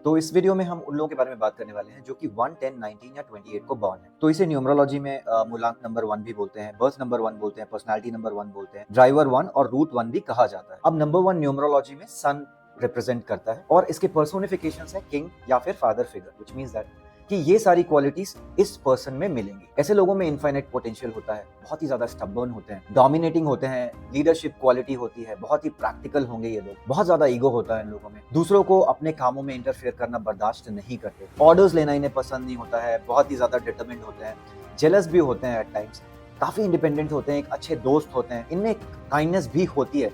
तो इस वीडियो में हम उन लोगों के बारे में बात करने वाले हैं जो कि 1, 10, 19 या 28 को बॉर्न है। तो इसे न्यूमरोलॉजी में मूलांक नंबर 1 भी बोलते हैं, बर्थ नंबर 1 बोलते हैं, पर्सनालिटी नंबर 1 बोलते हैं, ड्राइवर 1 और रूट 1 भी कहा जाता है। अब नंबर 1 न्यूमरोलॉजी में सन रिप्रेजेंट करता है और इसके पर्सोनिफिकेशंस है किंग या फिर father figure, which means that कि ये सारी क्वालिटीज इस पर्सन में मिलेंगी। ऐसे लोगों में इनफाइनाइट पोटेंशियल होता है, बहुत ही ज्यादा स्टबर्न होते हैं, डोमिनेटिंग होते हैं, लीडरशिप क्वालिटी होती है, बहुत ही प्रैक्टिकल होंगे ये लोग, बहुत ज्यादा ईगो होता है इन लोगों में, दूसरों को अपने कामों में इंटरफेयर करना बर्दाश्त नहीं करते, ऑर्डर्स लेना इन्हें पसंद नहीं होता है, बहुत ही ज्यादा डिटरमिन्ड होते हैं, जेलस भी होते हैं एट टाइम्स, काफी इंडिपेंडेंट होते हैं, एक अच्छे दोस्त होते हैं, इनमें काइंडनेस भी होती है,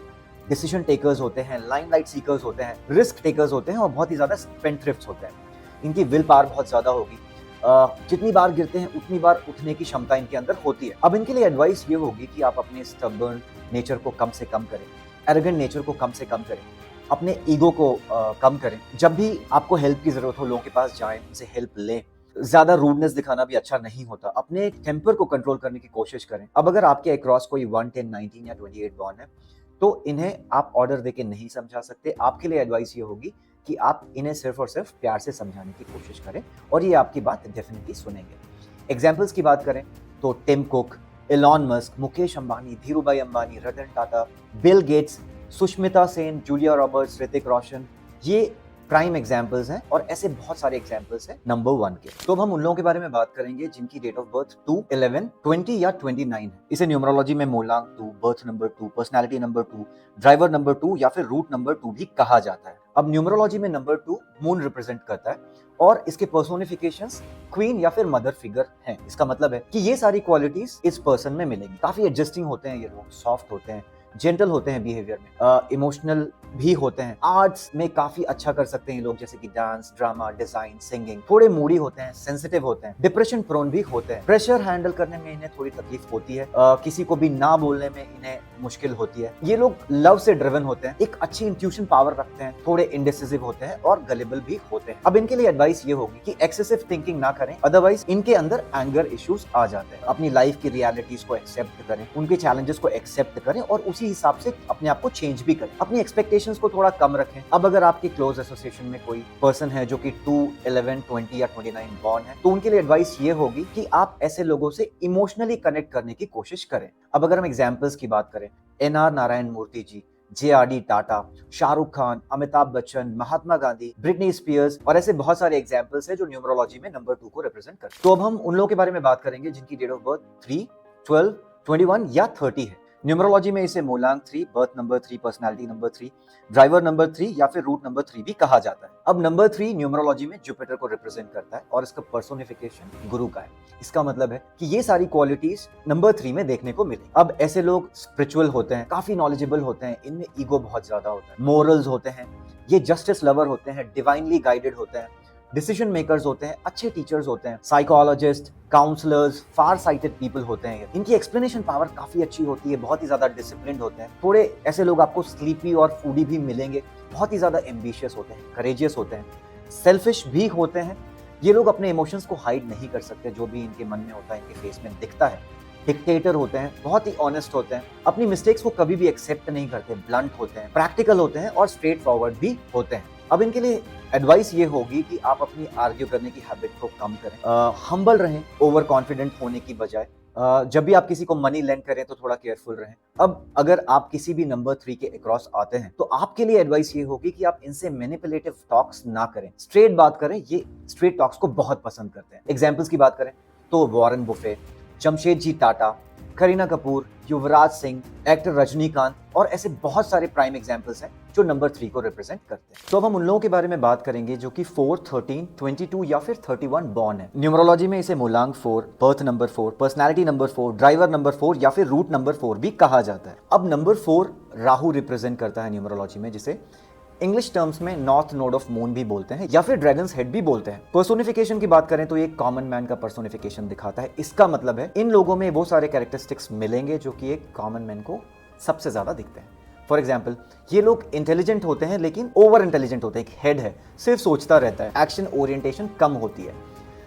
डिसीजन टेकर्स होते हैं, लाइमलाइट सीकर्स होते हैं, रिस्क टेकर्स होते हैं और बहुत ही ज्यादा स्पेंडथ्रिफ्ट्स होते हैं। इनकी विल पावर बहुत ज्यादा होगी, जितनी बार गिरते हैं उतनी बार उठने की क्षमता इनके अंदर होती है। अब इनके लिए एडवाइस ये होगी कि आप अपने स्टबर्न नेचर को कम से कम करें, एरोगेंट नेचर को कम से कम करें, अपने ईगो को कम करें। जब भी आपको हेल्प की जरूरत हो, लोगों के पास जाएं, उनसे हेल्प लें। ज्यादा रूडनेस दिखाना भी अच्छा नहीं होता, अपने टेम्पर को कंट्रोल करने की कोशिश करें। अब अगर आपके अक्रॉस कोई 1, 10, 19 या 28 बॉर्न है तो इन्हें आप ऑर्डर देके नहीं समझा सकते। आपके लिए एडवाइस ये होगी कि आप इन्हें सिर्फ और सिर्फ प्यार से समझाने की कोशिश करें और ये आपकी बात डेफिनेटली सुनेंगे। एग्जाम्पल्स की बात करें तो Tim Cook, Elon Musk, Mukesh Ambani, Dhirubhai Ambani, Ratan Tata, Bill Gates, Sushmita Sen, Julia Roberts, Hrithik Roshan, ये प्राइम एग्जाम्पल्स हैं और ऐसे बहुत सारे एग्जाम्पल्स हैं नंबर 1 के। तो अब हम उन लोगों के बारे में बात करेंगे जिनकी डेट ऑफ बर्थ 2, 11, 20 या 29 है। इसे न्यूमरोलॉजी में मूलांक 2, birth number 2, personality number 2, driver number 2 या फिर रूट नंबर 2 भी कहा जाता है। अब न्यूमरोलॉजी में नंबर 2 मून रिप्रेजेंट करता है और इसके पर्सोनिफिकेशंस क्वीन या फिर मदर फिगर हैं। इसका मतलब है कि ये सारी क्वालिटीज इस पर्सन में मिलेंगी। काफी एडजस्टिंग होते हैं ये लोग, सॉफ्ट होते हैं, जेंटल होते हैं बिहेवियर में, इमोशनल भी होते हैं, आर्ट्स में काफी अच्छा कर सकते हैं ये लोग, जैसे कि डांस, ड्रामा, डिजाइन, सिंगिंग। थोड़े मूडी होते हैं, सेंसिटिव होते हैं, डिप्रेशन प्रोन भी होते हैं, प्रेशर हैंडल करने में इन्हें थोड़ी तकलीफ होती है, किसी को भी ना बोलने में इन्हें मुश्किल होती है। ये लोग लव से ड्रिवन होते हैं, एक अच्छी इंट्यूशन पावर रखते हैं, थोड़े इंडिसिसिव होते हैं और गलेबल भी होते हैं। अब इनके लिए एडवाइस ये होगी कि एक्सेसिव थिंकिंग ना करें, अदरवाइज इनके अंदर एंगर इश्यूज आ जाते हैं। अपनी लाइफ की रियलिटीज को एक्सेप्ट करें, उनके चैलेंजेस को एक्सेप्ट करें और उसी हिसाब से अपने आप को चेंज भी करें, अपनी एक्सपेक्टेशंस को थोड़ा कम रखें। अब अगर आपके क्लोज एसोसिएशन में कोई पर्सन है जो कि 2, 11, 20 या 29 बॉर्न है तो उनके लिए एडवाइस ये होगी कि आप ऐसे लोगों से इमोशनली कनेक्ट करने की कोशिश करें। अब अगर हम एग्जांपल्स की बात करें, एनआर नारायण मूर्ति जी, JRD Tata, Shahrukh Khan, Amitabh Bachchan, Mahatma Gandhi, Britney Spears और ऐसे बहुत सारे एग्जांपल्स हैं जो न्यूमरोलॉजी में नंबर 2 को रिप्रेजेंट करते हैं। तो अब हम उन लोगों के बारे में बात करेंगे जिनकी डेट ऑफ बर्थ 3, 12, 21 या 30 है। न्यूमरोलॉजी में इसे मूलांक 3, birth number 3, personality number 3, driver number 3 या फिर रूट नंबर 3 भी कहा जाता है। अब नंबर 3 न्यूमरोलॉजी में जुपिटर को रिप्रेजेंट करता है और इसका पर्सोनिफिकेशन गुरु का है। इसका मतलब है कि ये सारी क्वालिटीज नंबर 3 में देखने को मिले। अब ऐसे लोग स्पिरिचुअल होते हैं, काफी नॉलेजेबल होते हैं, इनमें ईगो बहुत ज्यादा होता है, मोरल्स होते हैं, ये जस्टिस लवर होते हैं, डिवाइनली गाइडेड होते हैं, डिसीजन मेकर्स होते हैं, अच्छे टीचर्स होते हैं, साइकोलॉजिस्ट, काउंसलर्स, फार साइटेड पीपल होते हैं। इनकी एक्सप्लेनेशन पावर काफी अच्छी होती है, बहुत ही ज्यादा डिसिप्लिन्ड होते हैं। थोड़े ऐसे लोग आपको स्लीपी और फूडी भी मिलेंगे, बहुत ही ज्यादा एम्बिशियस होते हैं, करेजियस होते हैं, सेल्फिश भी होते हैं। ये लोग अपने इमोशंस को हाइड नहीं कर सकते, जो भी इनके मन में होता है इनके फेस में दिखता है। डिक्टेटर होते हैं, बहुत ही ऑनेस्ट होते हैं, अपनी मिस्टेक्स को कभी भी एक्सेप्ट नहीं करते, ब्लंट होते हैं, प्रैक्टिकल होते हैं और स्ट्रेट फॉरवर्ड भी होते हैं। अब इनके लिए एडवाइस ये होगी कि आप अपनी आर्ग्यू करने की हैबिट को कम करें, हम्बल रहें, ओवर कॉन्फिडेंट होने की बजाय। जब भी आप किसी को मनी लेंड करें तो थोड़ा केयरफुल रहें। अब अगर आप किसी भी नंबर 3 के अक्रॉस आते हैं तो आपके लिए एडवाइस ये होगी कि आप इनसे मैनिपुलेटिव टॉक्स ना करें, स्ट्रेट बात करें। ये स्ट्रेट टॉक्स को बहुत पसंद करते हैं। एग्जाम्पल्स की बात करें तो Warren Buffett, Jamshedji Tata, Kareena Kapoor, Yuvraj Singh, actor Rajinikanth और ऐसे बहुत सारे प्राइम एग्जांपल्स हैं जो नंबर 3 को रिप्रेजेंट करते हैं। तो अब हम उन लोगों के बारे में बात करेंगे जो कि 4, 13, 22 या फिर 31 बॉर्न है। न्यूमरोलॉजी में इसे मूलांक 4, birth number 4, personality number 4, driver number 4 या फिर रूट नंबर 4 भी कहा जाता है। अब नंबर 4 राहु रिप्रेजेंट करता है न्यूमरोलॉजी में, जिसे इंग्लिश टर्म्स में नॉर्थ नोड ऑफ मून भी बोलते हैं या फिर ड्रैगन्स हेड भी बोलते हैं। पर्सोनिफिकेशन की बात करें तो ये कॉमन मैन का पर्सोनिफिकेशन दिखाता है। इसका मतलब है इन लोगों में वो सारे कैरेक्टरिस्टिक्स मिलेंगे जो कि एक कॉमन मैन को सबसे ज्यादा दिखते हैं। फॉर एग्जाम्पल, ये लोग इंटेलिजेंट होते हैं लेकिन ओवर इंटेलिजेंट होते हैं, एक हेड है, सिर्फ सोचता रहता है, एक्शन ओरिएंटेशन कम होती है।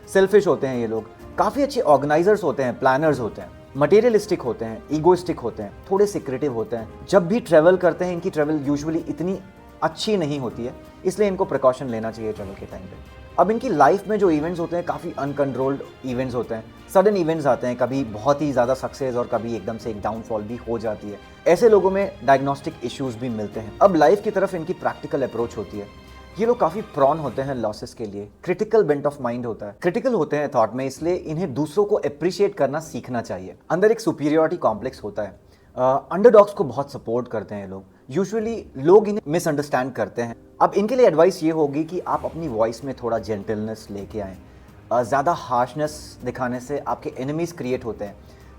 सेल्फिश होते हैं ये लोग, काफी अच्छे ऑर्गेनाइजर्स होते हैं, प्लानर्स होते हैं, मटेरियलिस्टिक होते हैं, ईगोइस्टिक होते हैं, थोड़े सिक्रेटिव होते हैं। जब भी ट्रेवल करते हैं इनकी ट्रेवल यूजुअली इतनी अच्छी नहीं होती है, इसलिए इनको प्रिकॉशन लेना चाहिए ट्रैवल के टाइम पे। अब इनकी लाइफ में जो इवेंट्स होते हैं काफ़ी अनकंट्रोल्ड इवेंट्स होते हैं, सडन इवेंट्स आते हैं, कभी बहुत ही ज़्यादा सक्सेस और कभी एकदम से एक डाउनफॉल भी हो जाती है। ऐसे लोगों में डायग्नोस्टिक इश्यूज भी मिलते हैं। अब लाइफ की तरफ इनकी प्रैक्टिकल अप्रोच होती है। ये लोग काफ़ी प्रॉन होते हैं लॉसेस के लिए। क्रिटिकल बेंट ऑफ माइंड होता है, क्रिटिकल होते हैं थॉट में, इसलिए इन्हें दूसरों को अप्रिशिएट करना सीखना चाहिए। अंदर एक सुपीरियरिटी कॉम्प्लेक्स होता है। अंडरडॉग्स को बहुत सपोर्ट करते हैं लोग। यूजुअली लोग इन्हें मिसअंडरस्टैंड करते हैं। अब इनके लिए एडवाइस ये होगी कि आप अपनी वॉइस में थोड़ा जेंटलनेस लेके आएँ। ज़्यादा हार्शनेस दिखाने से आपके एनिमीज़ क्रिएट होते हैं।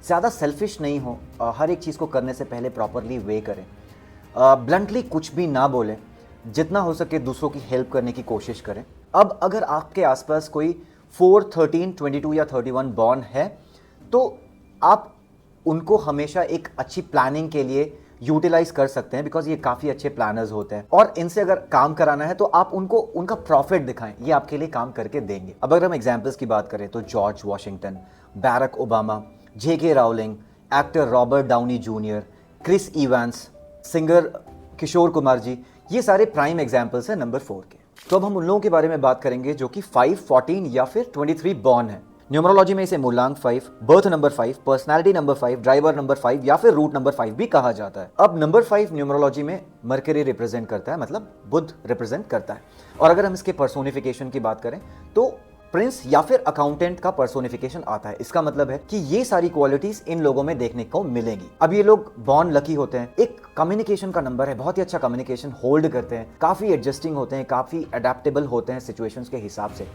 ज़्यादा सेल्फिश नहीं हो, हर एक चीज़ को करने से पहले प्रॉपरली वे करें। ब्लंटली कुछ भी ना बोलें, जितना हो सके दूसरों की हेल्प करने की कोशिश करें। अब अगर आपके आसपास कोई 4, 13, 22 या 31 बॉर्न है तो आप उनको हमेशा एक अच्छी प्लानिंग के लिए यूटिलाइज कर सकते हैं, बिकॉज ये काफ़ी अच्छे प्लानर्स होते हैं और इनसे अगर काम कराना है तो आप उनको उनका प्रॉफिट दिखाएं, ये आपके लिए काम करके देंगे। अब अगर हम एग्जाम्पल्स की बात करें तो George Washington, Barack Obama, J K Rowling, actor Robert Downey Junior, Chris Evans, singer Kishore Kumar ji, ये सारे प्राइम एग्जाम्पल्स हैं नंबर 4 के। तो अब हम उन लोगों के बारे में बात करेंगे जो कि 5, 14 या फिर 23 बॉर्न है। न्यूमरोलॉजी में इसे मूलांक 5, birth number 5, personality number 5, driver number 5 या फिर रूट नंबर 5 भी कहा जाता है। अब नंबर 5 न्यूमरोलॉजी में मरकरी रिप्रेजेंट करता है, मतलब बुध रिप्रेजेंट करता है। और अगर हम इसके पर्सोनिफिकेशन की बात करें तो प्रिंस या फिर अकाउंटेंट का पर्सोनिफिकेशन आता है। इसका मतलब है कि ये सारी क्वालिटीज इन लोगों में देखने को मिलेंगी। अब ये लोग बॉर्न लकी होते हैं। एक कम्युनिकेशन का नंबर है, बहुत ही अच्छा कम्युनिकेशन होल्ड करते हैं, काफी एडजस्टिंग होते हैं, काफी अडेप्टेबल होते हैं सिचुएशंस के हिसाब से,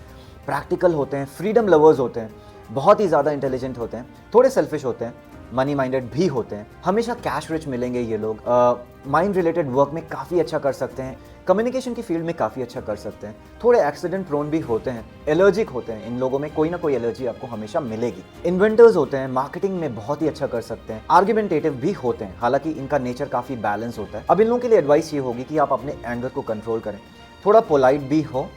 प्रैक्टिकल होते हैं, फ्रीडम लवर्स होते हैं, बहुत ही ज़्यादा इंटेलिजेंट होते हैं, थोड़े सेल्फिश होते हैं, मनी माइंडेड भी होते हैं, हमेशा कैश रिच मिलेंगे ये लोग। माइंड रिलेटेड वर्क में काफ़ी अच्छा कर सकते हैं, कम्युनिकेशन की फील्ड में काफ़ी अच्छा कर सकते हैं, थोड़े एक्सीडेंट प्रोन भी होते हैं, एलर्जिक होते हैं, इन लोगों में कोई ना कोई एलर्जी आपको हमेशा मिलेगी। इन्वेंटर्स होते हैं, मार्केटिंग में बहुत ही अच्छा कर सकते हैं, आर्ग्यूमेंटेटिव भी होते हैं, हालांकि इनका नेचर काफ़ी बैलेंस होता है। अब इन लोगों के लिए एडवाइस ये होगी कि आप अपने एंगर को कंट्रोल करें, थोड़ा पोलाइट भी हो,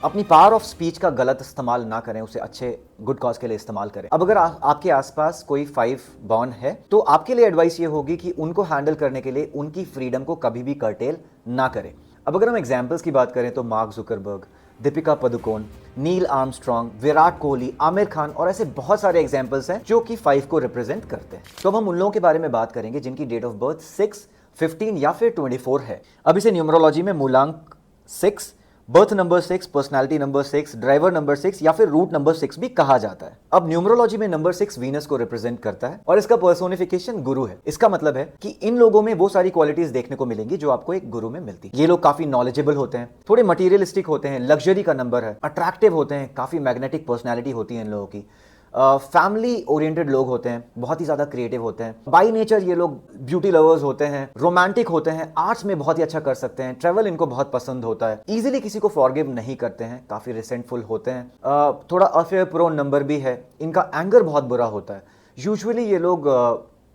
अपनी पावर ऑफ स्पीच का गलत इस्तेमाल ना करें, उसे अच्छे गुड कॉज के लिए इस्तेमाल करें। अब अगर आपके आसपास कोई 5 बॉर्न है तो आपके लिए एडवाइस ये होगी कि उनको हैंडल करने के लिए उनकी फ्रीडम को कभी भी कर्टेल ना करें। अब अगर हम एग्जाम्पल्स की बात करें तो mark Zuckerberg, Deepika Padukone, Neil Armstrong, Virat Kohli, Aamir Khan और ऐसे बहुत सारे एग्जाम्पल्स हैं जो कि 5 को रिप्रेजेंट करते हैं। तो अब हम उन लोगों के बारे में बात करेंगे जिनकी डेट ऑफ बर्थ 6, 15 या फिर 24 है। अब इसे न्यूमरोलॉजी में मूलांक 6, birth number 6, personality number 6, driver number 6 या फिर रूट नंबर 6 भी कहा जाता है। अब न्यूमरोलॉजी में नंबर 6 वीनस को रिप्रेजेंट करता है और इसका पर्सोनिफिकेशन गुरु है। इसका मतलब है कि इन लोगों में वो सारी क्वालिटीज देखने को मिलेंगी जो आपको एक गुरु में मिलती है। ये लोग काफी नॉलेजेबल होते हैं, थोड़े मटीरियलिस्टिक होते हैं, लग्जरी का नंबर है, अट्रैक्टिव होते हैं, काफी मैग्नेटिक पर्सनैलिटी होती है इन लोगों की, फैमिली ओरिएंटेड लोग होते हैं, बहुत ही ज़्यादा क्रिएटिव होते हैं, बाई नेचर ये लोग ब्यूटी लवर्स होते हैं, रोमांटिक होते हैं, आर्ट्स में बहुत ही अच्छा कर सकते हैं, ट्रैवल इनको बहुत पसंद होता है, इजीली किसी को फॉरगिव नहीं करते हैं, काफ़ी रिसेंटफुल होते हैं, थोड़ा अफेयर प्रोन नंबर भी है, इनका एंगर बहुत बुरा होता है। यूजुअली ये लोग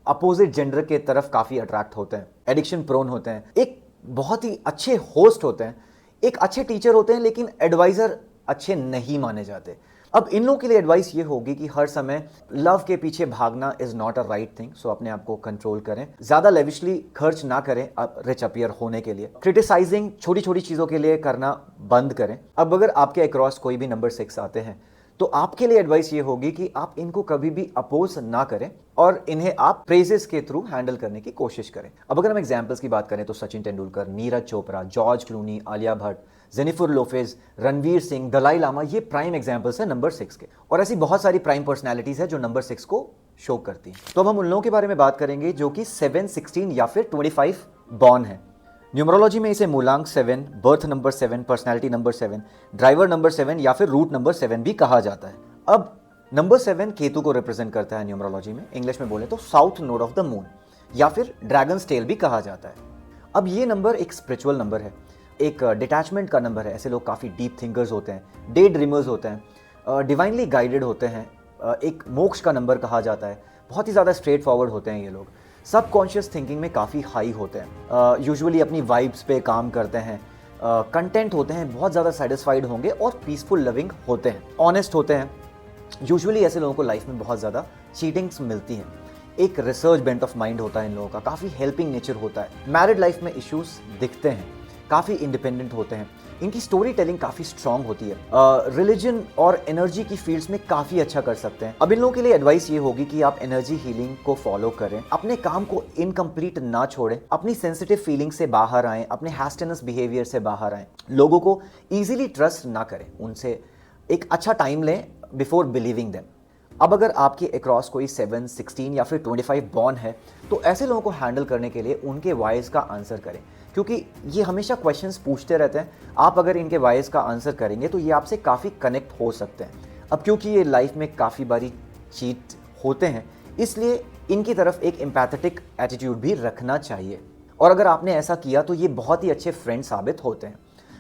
अपोजिट जेंडर के तरफ काफ़ी अट्रैक्ट होते हैं, एडिक्शन प्रोन होते हैं, एक बहुत ही अच्छे होस्ट होते हैं, एक अच्छे टीचर होते हैं, लेकिन एडवाइज़र अच्छे नहीं माने जाते। अब इन लोगों के लिए एडवाइस ये होगी कि हर समय लव के पीछे भागना is not a right thing, so अपने आप को कंट्रोल करें, ज्यादा लेविशली खर्च ना करें रिच अपीयर होने के लिए, क्रिटिसाइजिंग छोटी छोटी चीजों के लिए करना बंद करें। अब अगर आपके अक्रॉस कोई भी नंबर 6 आते हैं तो आपके लिए एडवाइस ये होगी कि आप इनको कभी भी अपोज ना करें और इन्हें आप प्रेजेस के थ्रू हैंडल करने की कोशिश करें। अब अगर हम एग्जांपल्स की बात करें तो Sachin Tendulkar, Neeraj Chopra, George Clooney, Alia Bhatt, Jennifer Lopez, Ranveer Singh, Dalai Lama, ये प्राइम एग्जांपल्स हैं नंबर 6 के। और ऐसी बहुत सारी प्राइम पर्सनैलिटीज है जो नंबर 6 को शो करती हैं। तो अब हम उन लोगों के बारे में बात करेंगे जो कि 7, 16 या फिर 25 बॉर्न है। न्यूमरोलॉजी में इसे मूलांक 7, birth number 7, personality number 7, driver number 7 या फिर रूट नंबर 7 भी कहा जाता है। अब नंबर 7 केतु को रिप्रेजेंट करता है न्यूमरोलॉजी में, इंग्लिश में बोले तो south node of the moon या फिर ड्रैगन्स टेल भी कहा जाता है। अब ये नंबर एक स्पिरिचुअल नंबर है, एक डिटैचमेंट का नंबर है। ऐसे लोग काफ़ी डीप थिंकर्स होते हैं, डे ड्रीमर्स होते हैं, डिवाइनली गाइडेड होते हैं, एक मोक्ष का नंबर कहा जाता है, बहुत ही ज़्यादा स्ट्रेट फॉरवर्ड होते हैं ये लोग, सब कॉन्शियस थिंकिंग में काफ़ी हाई होते हैं, यूजुअली अपनी वाइब्स पे काम करते हैं, कंटेंट होते हैं, बहुत ज़्यादा सेटिस्फाइड होंगे और पीसफुल लविंग होते हैं, ऑनेस्ट होते हैं। यूजुअली ऐसे लोगों को लाइफ में बहुत ज़्यादा चीटिंग्स मिलती हैं। एक रिसर्च बेंट ऑफ माइंड होता है इन लोगों का, काफ़ी हेल्पिंग नेचर होता है, मैरिड लाइफ में इश्यूज दिखते हैं, काफ़ी इंडिपेंडेंट होते हैं, इनकी स्टोरी टेलिंग काफ़ी स्ट्रांग होती है, रिलीजन और एनर्जी की फील्ड्स में काफ़ी अच्छा कर सकते हैं। अब इन लोगों के लिए एडवाइस ये होगी कि आप एनर्जी हीलिंग को फॉलो करें, अपने काम को इनकम्प्लीट ना छोड़ें, अपनी सेंसिटिव फीलिंग से बाहर आएं, अपने हैस्टिनस बिहेवियर से बाहर आएं, लोगों को ईजिली ट्रस्ट ना करें, उनसे एक अच्छा टाइम लें बिफोर बिलीविंग देम। अब अगर आपके अक्रॉस कोई 7, 16 या फिर 25 बॉर्न है, तो ऐसे लोगों को हैंडल करने के लिए उनके वाइज का आंसर करें, क्योंकि ये हमेशा क्वेश्चंस पूछते रहते हैं। आप अगर इनके वाइज का आंसर करेंगे तो ये आपसे काफ़ी कनेक्ट हो सकते हैं। अब क्योंकि ये लाइफ में काफ़ी बारी चीट होते हैं, इसलिए इनकी तरफ एक एम्पैथेटिक एटीट्यूड भी रखना चाहिए, और अगर आपने ऐसा किया तो ये बहुत ही अच्छे फ्रेंड साबित होते हैं।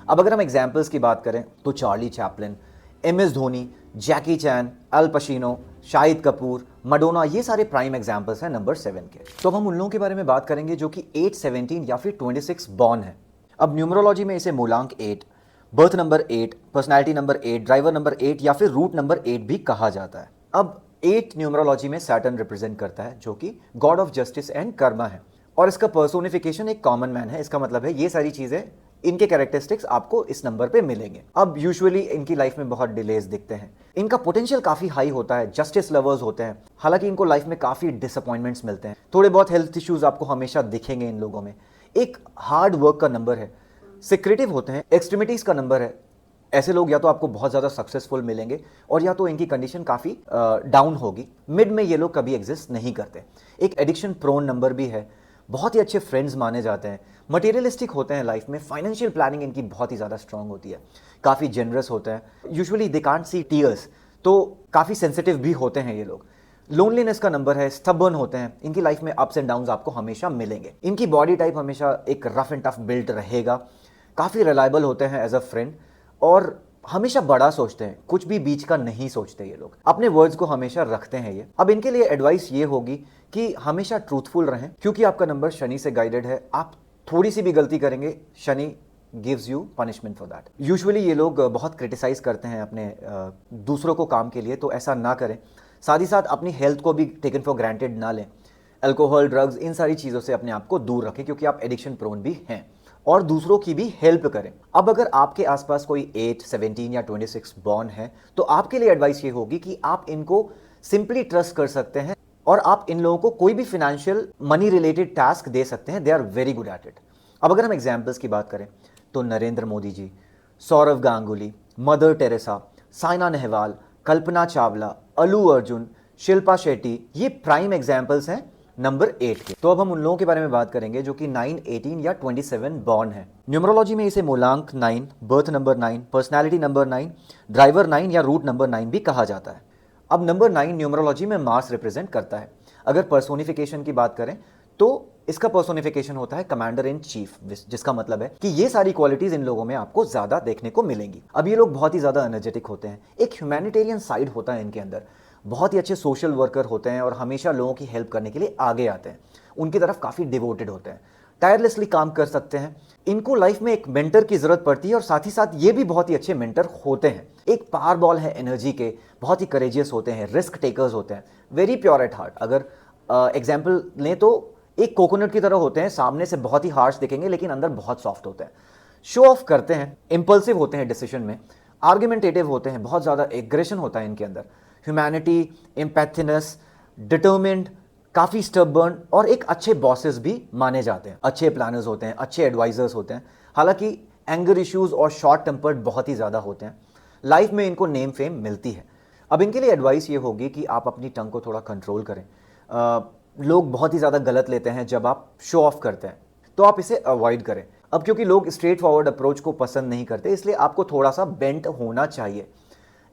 अब अगर हम एग्जाम्पल्स की बात करें तो चार्ली चैपलिन, MS धोनी, जैकी चैन, अल पशीनो, शाहिद कपूर, मडोना, ये सारे प्राइम एग्जाम्पल्स हैं नंबर 7 के। तो अब हम उन लोगों के बारे में बात करेंगे जो कि 8, 17 या फिर 26 बॉर्न है। अब न्यूमरोलॉजी में इसे मूलांक 8, birth number 8, personality number 8, driver number 8 या फिर रूट नंबर 8 भी कहा जाता है। अब 8 न्यूमरोलॉजी में सैटर्न रिप्रेजेंट करता है, जो कि God of justice and Karma है, और इसका पर्सोनिफिकेशन एक कॉमन मैन है। इसका मतलब है ये सारी चीजें, इनके कैरेक्टरिस्टिक्स आपको इस नंबर पे मिलेंगे। अब यूजुअली इनकी लाइफ में बहुत डिलेज दिखते हैं, इनका पोटेंशियल काफी हाई होता है, जस्टिस लवर्स होते हैं, हालांकि इनको लाइफ में काफी डिसअपॉइंटमेंट्स मिलते हैं, थोड़े बहुत हेल्थ इश्यूज आपको हमेशा दिखेंगे इन लोगों में। एक हार्ड वर्क का नंबर है, सिक्रेटिव होते हैं, एक्सट्रीमिटीज का नंबर है। ऐसे लोग या तो आपको बहुत ज़्यादा सक्सेसफुल मिलेंगे और या तो इनकी कंडीशन काफ़ी डाउन होगी। मिड में ये लोग कभी एग्जिस्ट नहीं करते। एक एडिक्शन प्रोन नंबर भी है, बहुत ही अच्छे फ्रेंड्स माने जाते हैं, मटेरियलिस्टिक होते हैं लाइफ में, फाइनेंशियल प्लानिंग इनकी बहुत ही ज़्यादा स्ट्रांग होती है, काफ़ी जेनरस होते हैं, usually they can't see tears, तो काफ़ी सेंसिटिव भी होते हैं ये लोग। लोनलीनेस का नंबर है, स्टबर्न होते हैं, इनकी लाइफ में अप्स एंड डाउन्स आपको हमेशा मिलेंगे। इनकी बॉडी टाइप हमेशा एक रफ एंड टफ बिल्ड रहेगा, काफ़ी रिलायबल होते हैं एज अ फ्रेंड, और हमेशा बड़ा सोचते हैं, कुछ भी बीच का नहीं सोचते ये लोग, अपने वर्ड्स को हमेशा रखते हैं ये। अब इनके लिए एडवाइस ये होगी कि हमेशा ट्रूथफुल रहें, क्योंकि आपका नंबर शनि से गाइडेड है। आप थोड़ी सी भी गलती करेंगे, Shani gives you punishment for that. Usually ये लोग बहुत क्रिटिसाइज करते हैं अपने दूसरों को काम के लिए, तो ऐसा ना करें। साथ ही साथ अपनी हेल्थ को भी टेकन फॉर ग्रांटेड ना लें, अल्कोहल, ड्रग्स, इन सारी चीज़ों से अपने आप को दूर रखें, क्योंकि आप एडिक्शन प्रोन भी हैं, और दूसरों की भी हेल्प करें। अब अगर आपके आसपास कोई 8, 17 या 26 बॉर्न है, तो आपके लिए एडवाइस ये होगी कि आप इनको सिंपली ट्रस्ट कर सकते हैं, और आप इन लोगों को कोई भी फाइनेंशियल मनी रिलेटेड टास्क दे सकते हैं, they are very good at it. अब अगर हम एग्जाम्पल्स की बात करें तो नरेंद्र मोदी जी, सौरव गांगुली, मदर टेरेसा, साइना नेहवाल, कल्पना चावला, अल्लू अर्जुन, शिल्पा शेट्टी, ये प्राइम एग्जाम्पल्स हैं नंबर 8 के। तो अब हम उन लोगों के बारे में बात करेंगे जो कि 9, 18 या 27 बॉर्न है। न्यूमरोलॉजी में इसे मूलांक 9, birth number 9, personality number 9, driver 9 या रूट नंबर 9 भी कहा जाता है। अब नंबर 9 न्यूमरोलॉजी में मार्स रिप्रेजेंट करता है। अगर पर्सोनिफिकेशन की बात करें तो इसका पर्सोनिफिकेशन होता है कमांडर इन चीफ, जिसका मतलब है कि ये सारी क्वालिटीज इन लोगों में आपको ज्यादा देखने को मिलेंगी। अब ये लोग बहुत ही ज्यादा एनर्जेटिक होते हैं, एक ह्यूमैनिटेरियन साइड होता है इनके अंदर, बहुत ही अच्छे सोशल वर्कर होते हैं और हमेशा लोगों की हेल्प करने के लिए आगे आते हैं, उनकी तरफ काफ़ी डिवोटेड होते हैं, टायरलेसली काम कर सकते हैं। इनको लाइफ में एक मेंटर की जरूरत पड़ती है, और साथ ही साथ ये भी बहुत ही अच्छे मेंटर होते हैं। एक पावर बॉल है एनर्जी के, बहुत ही करेजियस होते हैं, रिस्क टेकर्स होते हैं, वेरी प्योर एट हार्ट। अगर एग्जाम्पल लें तो एक कोकोनट की तरह होते हैं, सामने से बहुत ही हार्श दिखेंगे लेकिन अंदर बहुत सॉफ्ट होते हैं, शो ऑफ करते हैं, इंपल्सिव होते हैं डिसीजन में, आर्ग्यूमेंटेटिव होते हैं, बहुत ज़्यादा एग्रेशन होता है इनके अंदर, ह्यूमैनिटी, एम्पैथीनेस, डिटर्मिन्ड, काफ़ी स्टबर्न, और एक अच्छे बॉसेस भी माने जाते हैं, अच्छे प्लानर्स होते हैं, अच्छे एडवाइजर्स होते हैं। हालांकि एंगर इश्यूज और शॉर्ट टेम्पर्ड बहुत ही ज़्यादा होते हैं, लाइफ में इनको नेम फेम मिलती है। अब इनके लिए एडवाइस ये होगी कि आप अपनी टंग को थोड़ा कंट्रोल करें। लोग बहुत ही ज़्यादा गलत लेते हैं जब आप शो ऑफ करते हैं, तो आप इसे अवॉइड करें। अब क्योंकि लोग स्ट्रेट फॉरवर्ड अप्रोच को पसंद नहीं करते, इसलिए आपको थोड़ा सा बेंट होना चाहिए।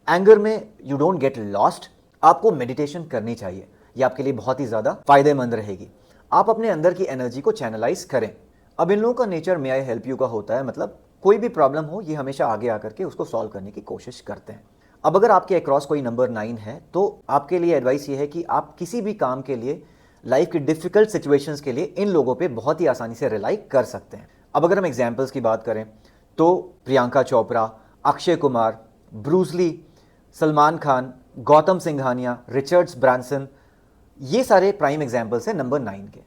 एंगर में यू डोंट गेट लॉस्ट, आपको मेडिटेशन करनी चाहिए, ये आपके लिए बहुत ही ज़्यादा फायदेमंद रहेगी। आप अपने अंदर की एनर्जी को चैनलाइज करें। अब इन लोगों का nature may I help you का होता है, मतलब कोई भी प्रॉब्लम हो ये हमेशा आगे आकर के उसको सॉल्व करने की कोशिश करते हैं। अब अगर आपके अक्रॉस कोई नंबर 9 है तो आपके लिए एडवाइस ये है कि आप किसी भी काम के लिए, लाइफ की डिफिकल्ट सिचुएशंस के लिए इन लोगों पे बहुत ही आसानी से रिलाई कर सकते हैं। अब अगर हम एग्जाम्पल्स की बात करें तो Priyanka Chopra, Akshay Kumar, Bruce Lee, Salman Khan, Gautam Singhania, Richards Branson, ये सारे प्राइम एग्जाम्पल्स हैं नंबर 9 के।